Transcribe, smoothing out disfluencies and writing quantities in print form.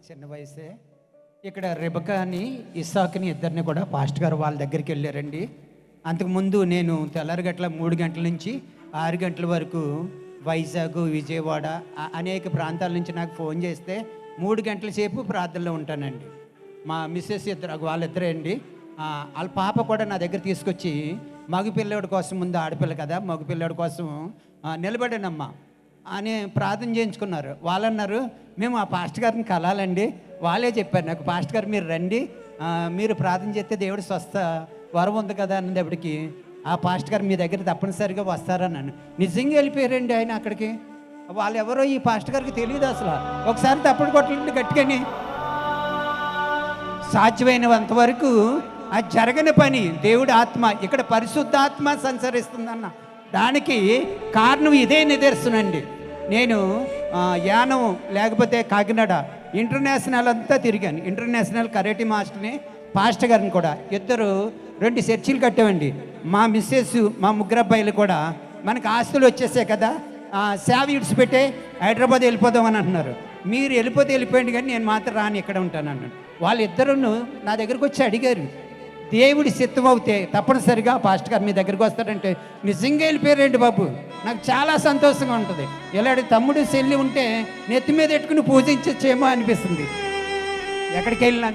చిన్న వయసే. ఇక్కడ రెబకా అని ఇస్సాకుని ఇద్దరిని కూడా పాస్ట్ గారు వాళ్ళ దగ్గరికి వెళ్ళారండి. అంతకుముందు నేను తెల్లారిగట్ల 3 గంటల నుంచి 6 గంటల వరకు వైజాగ్, విజయవాడ అనేక ప్రాంతాల నుంచి నాకు ఫోన్ చేస్తే 3 గంటల సేపు ప్రార్థనలో ఉంటానండి. మా మిస్సెస్ వాళ్ళిద్దరే అండి. వాళ్ళ పాప కూడా నా దగ్గర తీసుకొచ్చి మగపిల్లడి కోసం, ముందు ఆడపిల్ల కదా, మగపిల్లడి కోసం నిలబడానమ్మా అని ప్రార్థన చేయించుకున్నారు. వాళ్ళు అన్నారు, మేము ఆ పాస్టర్ గారిని కలాలండి. వాళ్ళే చెప్పారు నాకు, పాస్టర్ గారు మీరు రండి, మీరు ప్రార్థన చేస్తే దేవుడు స్వస్థ వరం ఉంది కదా అన్నప్పటికీ ఆ పాస్టర్ గారు మీ దగ్గర తప్పనిసరిగా వస్తారన్నాను. నిజంగా వెళ్ళిపోయారండి ఆయన అక్కడికి. వాళ్ళు ఎవరో ఈ పాస్టర్ గారికి తెలియదు అసలు. ఒకసారి తప్పుడు కొట్టండి గట్టిగాని. సాధ్యమైనంత వరకు అది జరగని పని. దేవుడి ఆత్మ ఇక్కడ పరిశుద్ధాత్మ సంచరిస్తుందన్న దానికి కారణం ఇదే నిదర్శనండి. నేను యానం లేకపోతే కాకినాడ ఇంటర్నేషనల్ అంతా తిరిగాను. ఇంటర్నేషనల్ కరాటే మాస్టర్ని, పాస్టర్ గారిని కూడా ఇద్దరు 2 చర్చిలు కట్టామండి. మా మిస్సెస్, మా ముగ్గురు అబ్బాయిలు కూడా మనకు ఆస్తులు వచ్చేసాయి కదా, సేవ ఇడిచిపెట్టే హైదరాబాద్ వెళ్ళిపోదామని అంటున్నారు. మీరు వెళ్ళిపోతే వెళ్ళిపోయింది కానీ నేను మాత్రం రాని ఇక్కడ ఉంటాను అన్నాను. వాళ్ళిద్దరూ నా దగ్గరకు వచ్చి అడిగారు, దేవుడి చిత్తం అవుతే తప్పనిసరిగా పాస్టర్ గారు మీ దగ్గరికి వస్తారంటే నిజంగా వెళ్ళిపోయారండి బాబు. నాకు చాలా సంతోషంగా ఉంటుంది. ఇలాంటి తమ్ముడు చెల్లి ఉంటే నెత్తి మీద పెట్టుకుని పూజించచ్చేమో అనిపిస్తుంది. ఎక్కడికి వెళ్ళినా